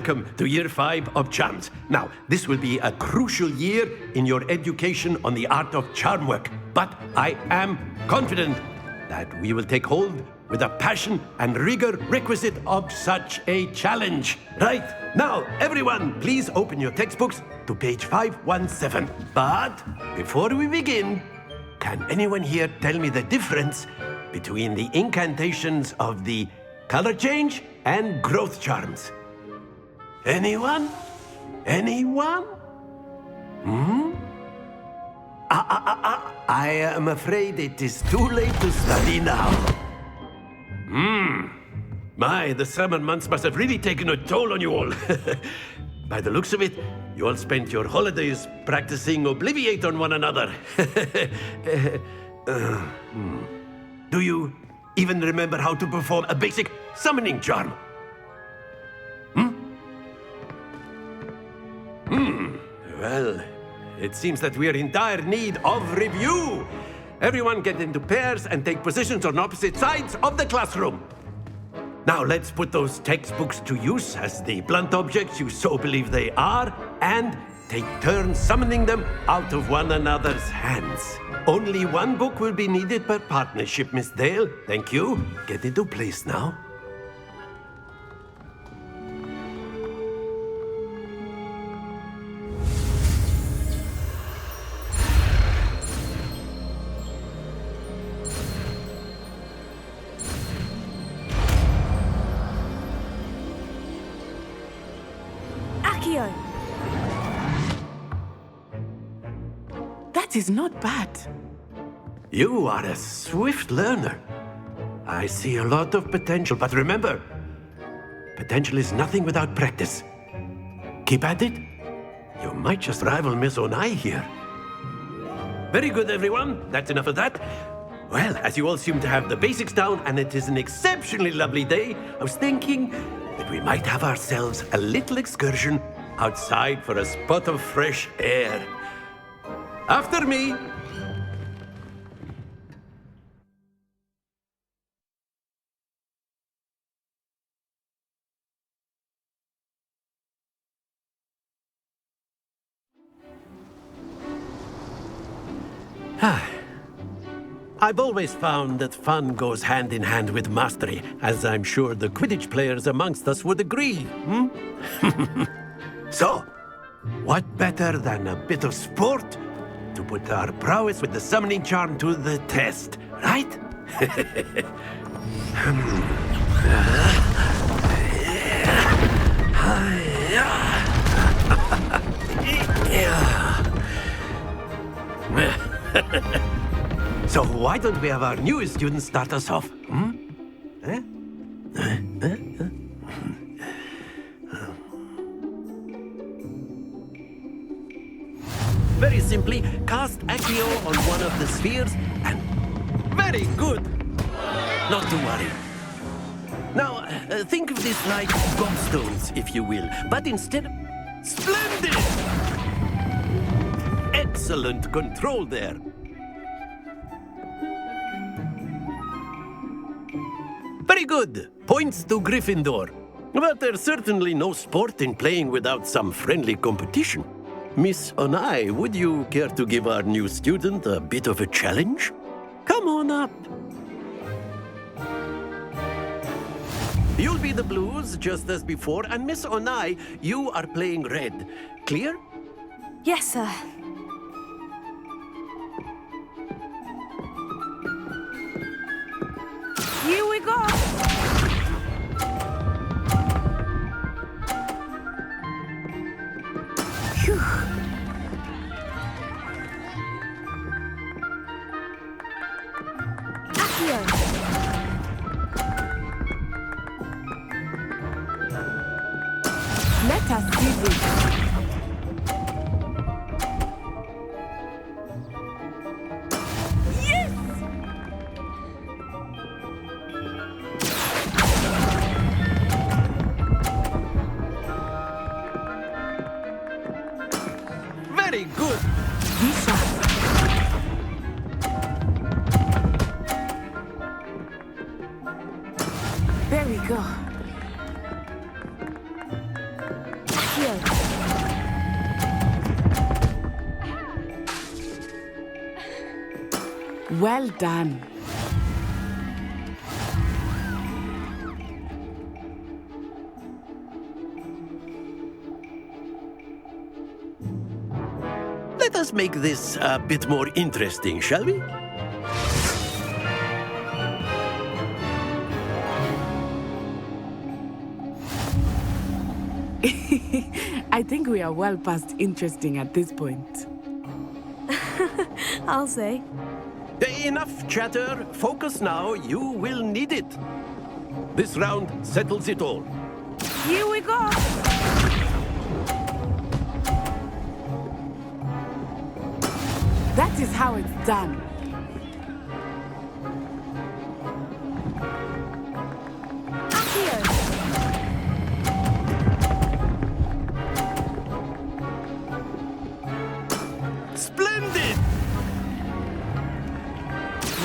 welcome to Year 5 of Charms. Now, this will be a crucial year in your education on the art of charm work, but I am confident that we will take hold with the passion and rigor requisite of such a challenge. Right, now, everyone, please open your textbooks to page 517. But before we begin, can anyone here tell me the difference between the incantations of the color change and growth charms? Anyone? Anyone? I am afraid it is too late to study now. My, the summer months must have really taken a toll on you all. By the looks of it, you all spent your holidays practicing Obliviate on one another. Do you even remember how to perform a basic summoning charm? Well, it seems that we are in dire need of review. Everyone get into pairs and take positions on opposite sides of the classroom. Now let's put those textbooks to use as the blunt objects you so believe they are, and take turns summoning them out of one another's hands. Only one book will be needed per partnership, Miss Dale. Thank you. Get into place now. That is not bad. You are a swift learner. I see a lot of potential, but remember, potential is nothing without practice. Keep at it. You might just rival Miss Onai here. Very good, everyone. That's enough of that. Well, as you all seem to have the basics down, and it is an exceptionally lovely day, I was thinking that we might have ourselves a little excursion outside for a spot of fresh air. After me. I've always found that fun goes hand in hand with mastery, as I'm sure the Quidditch players amongst us would agree. So, what better than a bit of sport to put our prowess with the summoning charm to the test, right? So why don't we have our newest student start us off? Very simply, cast Accio on one of the spheres and... Very good! Not to worry. Now, think of this like gobstones, if you will, but instead of... Splendid! Excellent control there. Very good. Points to Gryffindor. But there's certainly no sport in playing without some friendly competition. Miss Onai, would you care to give our new student a bit of a challenge? Come on up. You'll be the blues, just as before, and Miss Onai, you are playing red. Clear? Yes, sir. Here we go! Phew. Accio! Let us do this. Very good. Very good. Well done. Let us make this a bit more interesting, shall we? I think we are well past interesting at this point. I'll say. Enough chatter. Focus now. You will need it. This round settles it all. Here we go. That is how it's done. Accio. Splendid!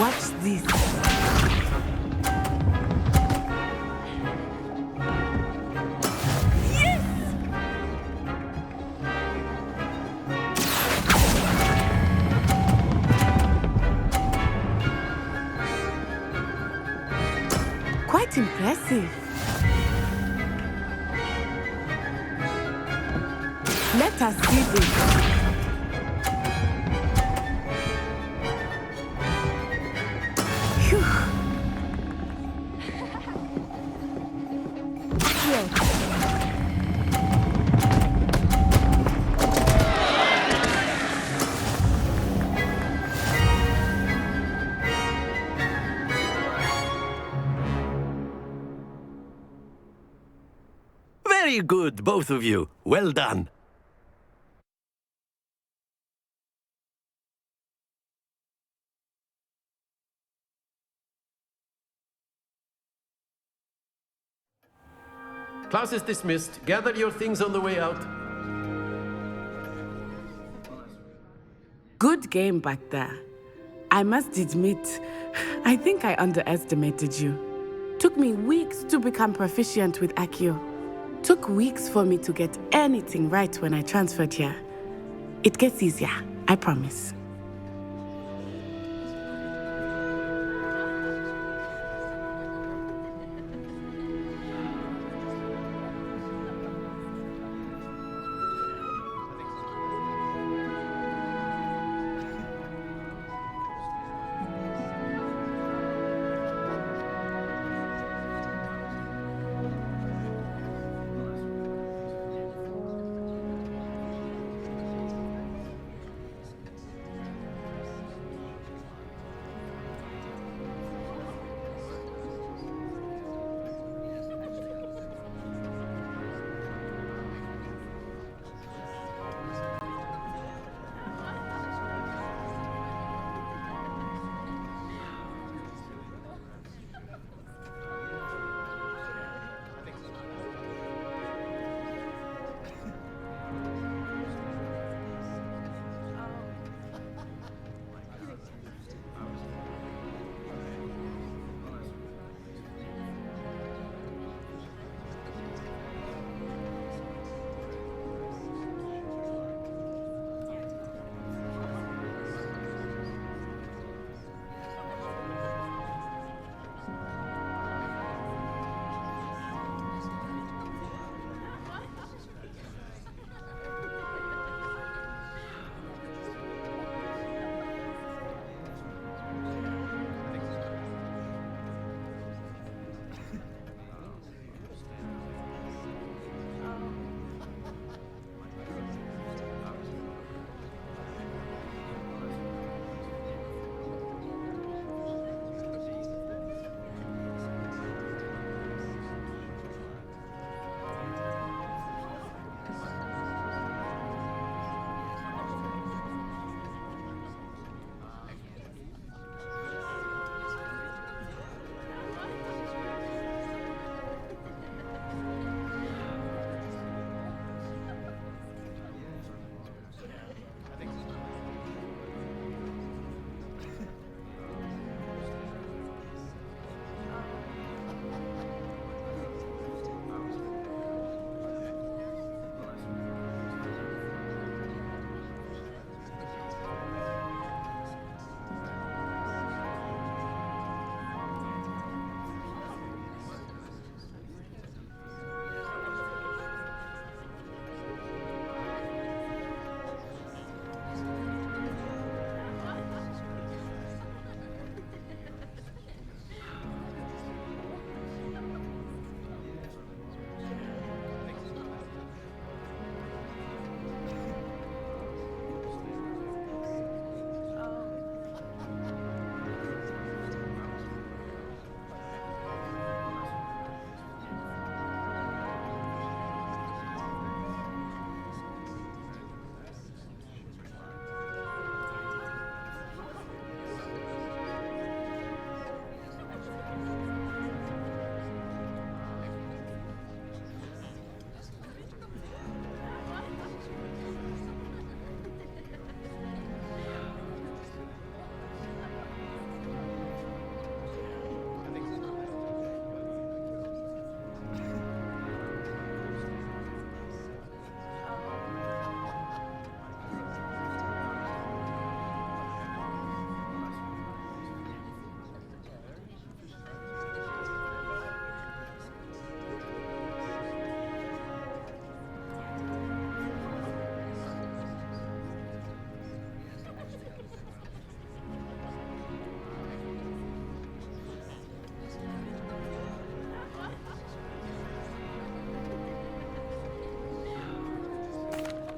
Watch this. Quite impressive. Let us see this. Phew. Very good, both of you. Well done. Class is dismissed. Gather your things on the way out. Good game back there. I must admit, I think I underestimated you. Took me weeks to become proficient with Accio. Took weeks for me to get anything right when I transferred here. It gets easier, I promise.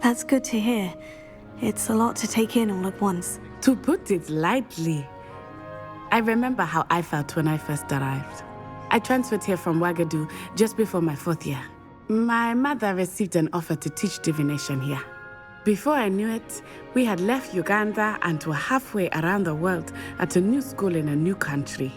That's good to hear. It's a lot to take in all at once. To put it lightly, I remember how I felt when I first arrived. I transferred here from Wagadu just before my 4th year. My mother received an offer to teach divination here. Before I knew it, we had left Uganda and were halfway around the world at a new school in a new country.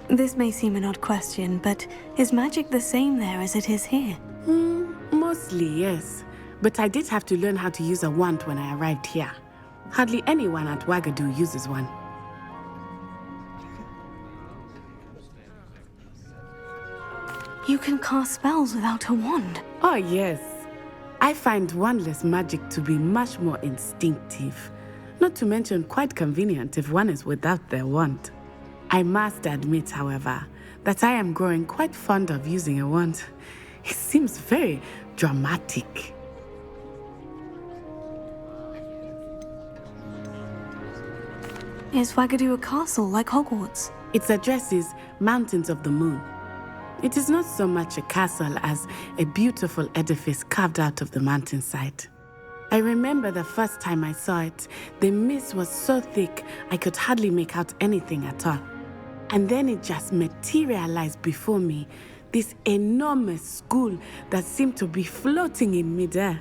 This may seem an odd question, but is magic the same there as it is here? Mostly, yes. But I did have to learn how to use a wand when I arrived here. Hardly anyone at Wagadu uses one. You can cast spells without a wand. Oh, yes. I find wandless magic to be much more instinctive. Not to mention quite convenient if one is without their wand. I must admit, however, that I am growing quite fond of using a wand. It seems very dramatic. Is Wagadu a castle like Hogwarts? Its address is Mountains of the Moon. It is not so much a castle as a beautiful edifice carved out of the mountainside. I remember the first time I saw it, the mist was so thick I could hardly make out anything at all. And then it just materialized before me, this enormous school that seemed to be floating in midair.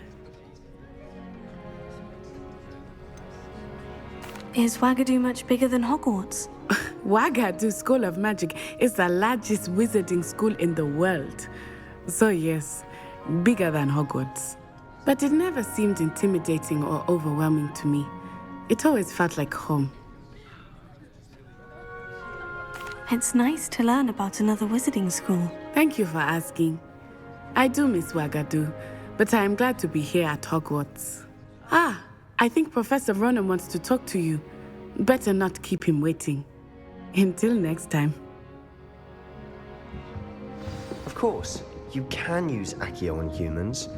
Is Wagadu much bigger than Hogwarts? Wagadu School of Magic is the largest wizarding school in the world. So yes, bigger than Hogwarts. But it never seemed intimidating or overwhelming to me. It always felt like home. It's nice to learn about another wizarding school. Thank you for asking. I do miss Wagadu, but I am glad to be here at Hogwarts. I think Professor Ronan wants to talk to you. Better not keep him waiting. Until next time. Of course, you can use Accio on humans,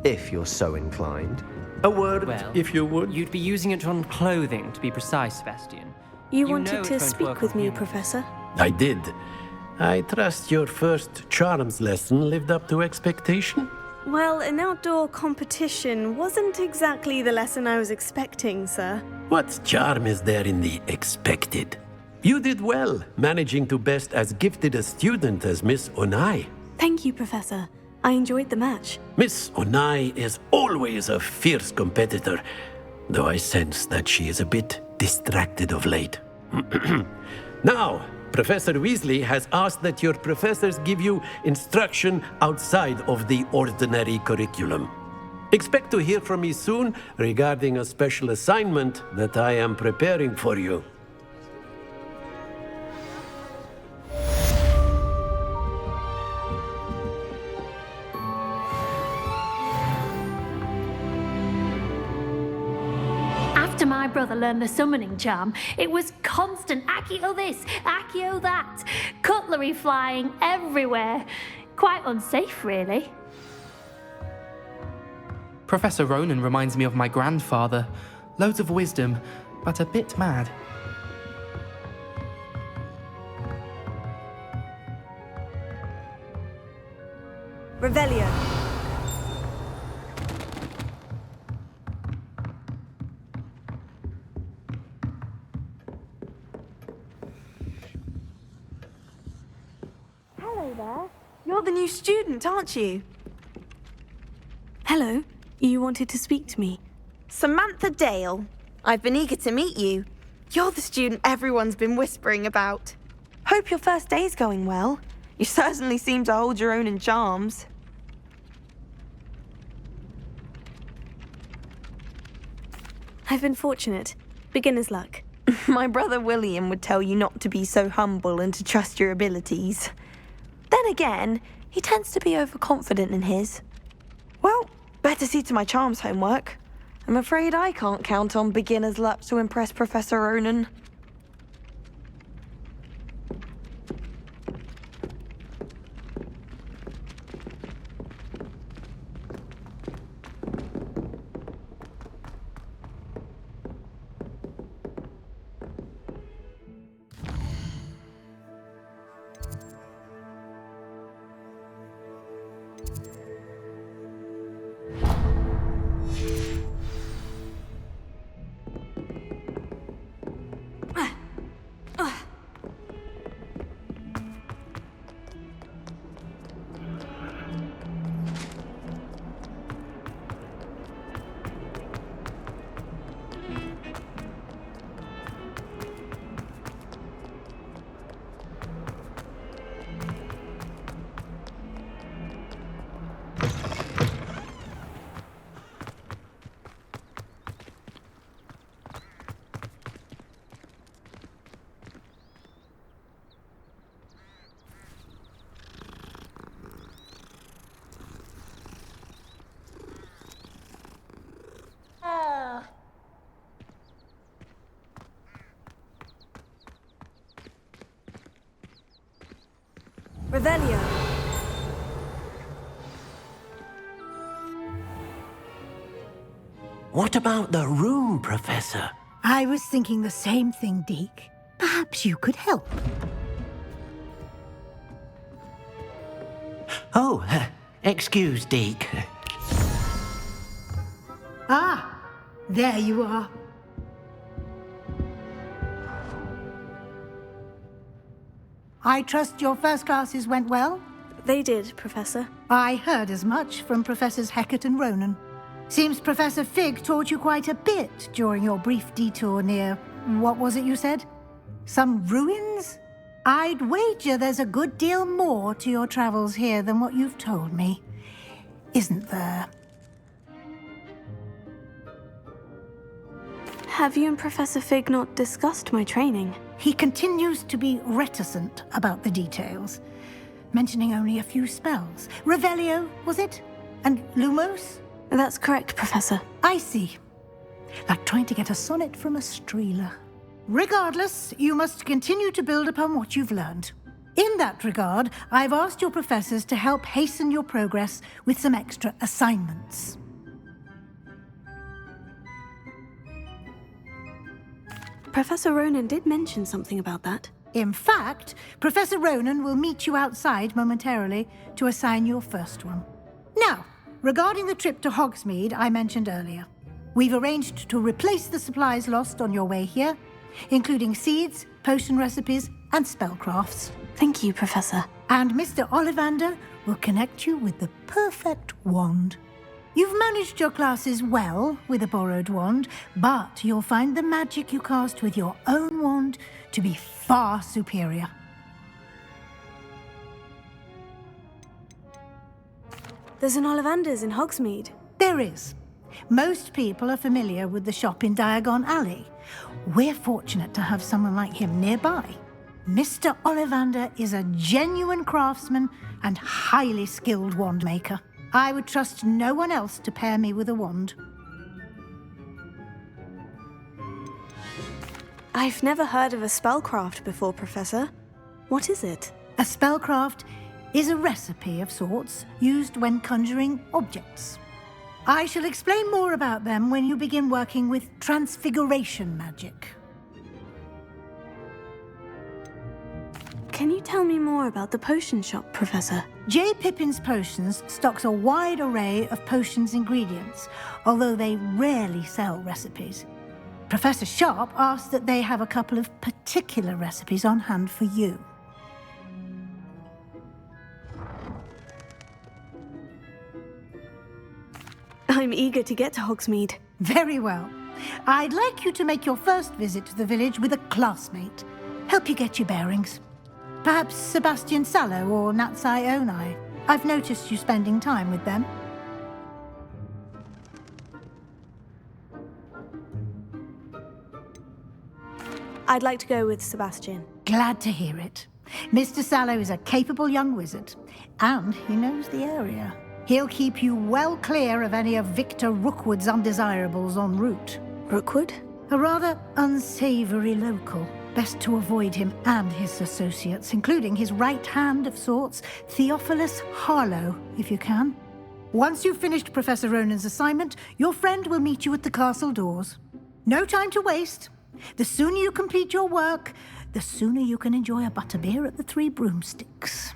if you're so inclined. A word, Well, if you would. You'd be using it on clothing, to be precise, Sebastian. You know wanted it to won't speak work with on me, humans. Professor? I did. I trust your first charms lesson lived up to expectation? Well, an outdoor competition wasn't exactly the lesson I was expecting, sir. What charm is there in the expected? You did well, managing to best as gifted a student as Miss Onai. Thank you, Professor. I enjoyed the match. Miss Onai is always a fierce competitor, though I sense that she is a bit distracted of late. Now, Professor Weasley has asked that your professors give you instruction outside of the ordinary curriculum. Expect to hear from me soon regarding a special assignment that I am preparing for you. After my brother learned the summoning charm, it was constant Accio this, Accio that, cutlery flying everywhere. Quite unsafe, really. Professor Ronan reminds me of my grandfather. Loads of wisdom, but a bit mad. Revelio. Hello there. You're the new student, aren't you? Hello. You wanted to speak to me. Samantha Dale. I've been eager to meet you. You're the student everyone's been whispering about. Hope your first day's going well. You certainly seem to hold your own in charms. I've been fortunate. Beginner's luck. My brother William would tell you not to be so humble and to trust your abilities. Then again, he tends to be overconfident in his. Well, better see to my charms homework. I'm afraid I can't count on beginner's luck to impress Professor Ronan. Revelio. What about the room, Professor? I was thinking the same thing, Deke. Perhaps you could help. Oh, excuse, Deke. Ah, there you are. I trust your first classes went well? They did, Professor. I heard as much from Professors Hecat and Ronan. Seems Professor Fig taught you quite a bit during your brief detour near... what was it you said? Some ruins? I'd wager there's a good deal more to your travels here than what you've told me. Isn't there? Have you and Professor Fig not discussed my training? He continues to be reticent about the details, mentioning only a few spells. Revelio, was it? And Lumos? That's correct, Professor. I see. Like trying to get a sonnet from a streeler. Regardless, you must continue to build upon what you've learned. In that regard, I've asked your professors to help hasten your progress with some extra assignments. Professor Ronan did mention something about that. In fact, Professor Ronan will meet you outside momentarily to assign your first one. Now, regarding the trip to Hogsmeade I mentioned earlier, we've arranged to replace the supplies lost on your way here, including seeds, potion recipes, and spellcrafts. Thank you, Professor. And Mr. Ollivander will connect you with the perfect wand. You've managed your classes well with a borrowed wand, but you'll find the magic you cast with your own wand to be far superior. There's an Ollivander's in Hogsmeade. There is. Most people are familiar with the shop in Diagon Alley. We're fortunate to have someone like him nearby. Mr. Ollivander is a genuine craftsman and highly skilled wand maker. I would trust no one else to pair me with a wand. I've never heard of a spellcraft before, Professor. What is it? A spellcraft is a recipe of sorts used when conjuring objects. I shall explain more about them when you begin working with transfiguration magic. Can you tell me more about the potion shop, Professor? J. Pippin's Potions stocks a wide array of potions ingredients, although they rarely sell recipes. Professor Sharp asked that they have a couple of particular recipes on hand for you. I'm eager to get to Hogsmeade. Very well. I'd like you to make your first visit to the village with a classmate. Help you get your bearings. Perhaps Sebastian Sallow or Natsai Onai. I've noticed you spending time with them. I'd like to go with Sebastian. Glad to hear it. Mr. Sallow is a capable young wizard, and he knows the area. He'll keep you well clear of any of Victor Rookwood's undesirables en route. Rookwood? A rather unsavory local. Best to avoid him and his associates, including his right hand of sorts, Theophilus Harlow, if you can. Once you've finished Professor Ronan's assignment, your friend will meet you at the castle doors. No time to waste. The sooner you complete your work, the sooner you can enjoy a butterbeer at the Three Broomsticks.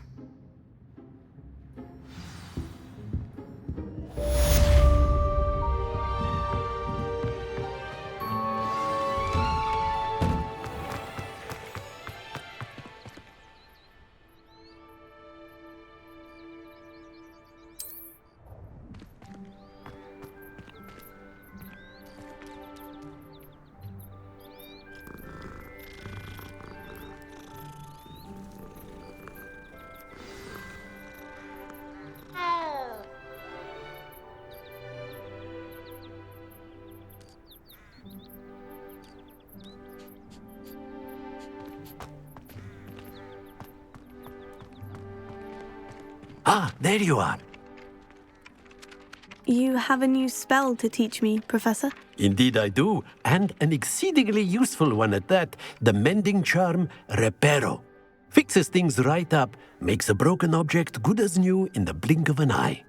Ah, there you are. You have a new spell to teach me, Professor? Indeed I do, and an exceedingly useful one at that, the mending charm Reparo. Fixes things right up, makes a broken object good as new in the blink of an eye.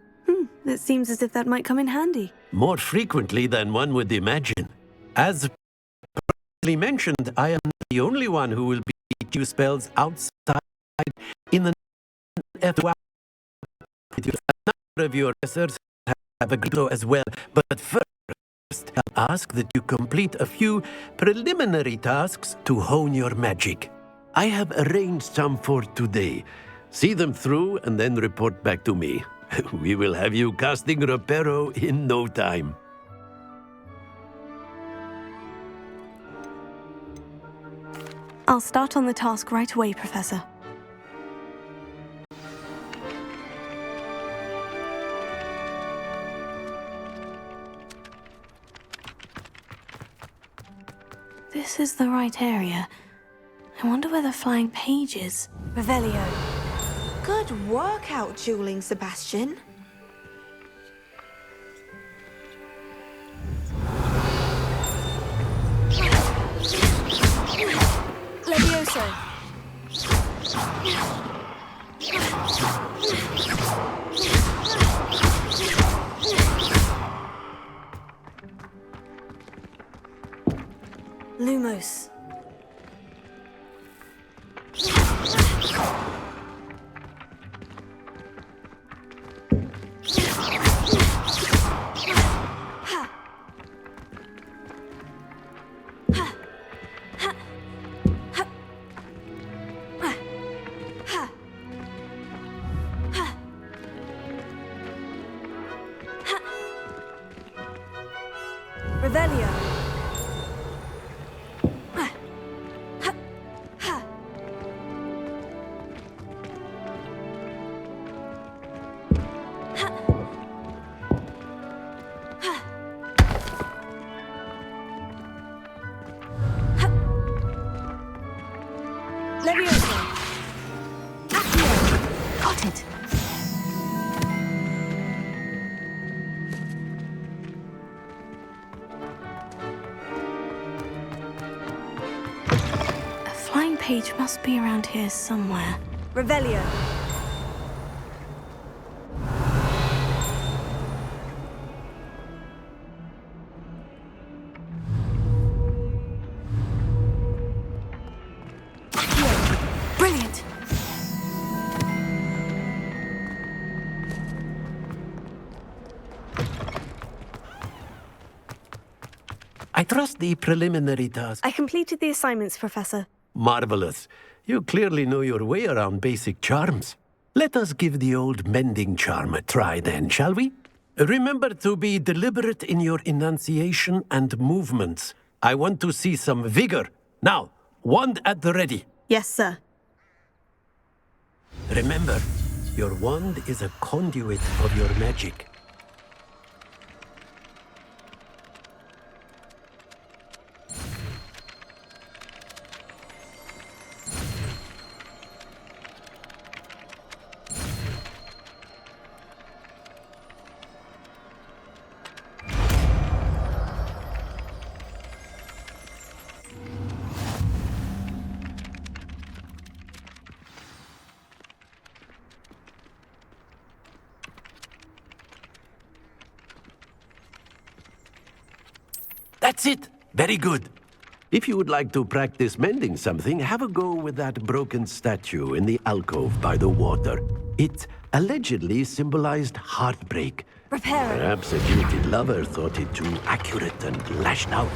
It seems as if that might come in handy. More frequently than one would imagine. As previously mentioned, I am the only one who will be teaching spells outside in the F1. A number of your professors have agreed to as well, but first I'll ask that you complete a few preliminary tasks to hone your magic. I have arranged some for today. See them through and then report back to me. We will have you casting Reparo in no time. I'll start on the task right away, Professor. This is the right area. I wonder where the flying page is. Revelio. Good work out dueling, Sebastian. Levioso. Lumos. Revelio. Levioso. Accio. Got it. A flying page must be around here somewhere. Revelio. Brilliant! I trust the preliminary task. I completed the assignments, Professor. Marvelous. You clearly know your way around basic charms. Let us give the old mending charm a try then, shall we? Remember to be deliberate in your enunciation and movements. I want to see some vigor. Now, wand at the ready. Yes, sir. Remember, your wand is a conduit of your magic. That's it! Very good. If you would like to practice mending something, have a go with that broken statue in the alcove by the water. It allegedly symbolized heartbreak. Reparo. Perhaps a guilty lover thought it too accurate and lashed out.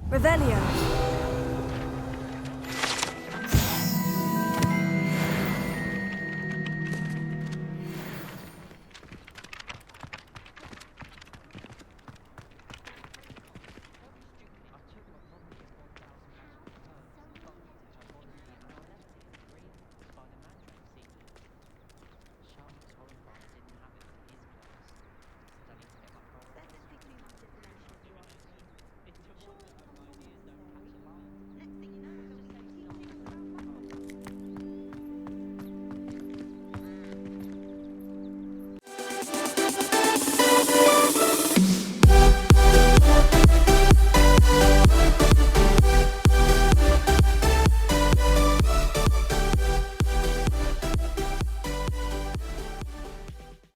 Revelio.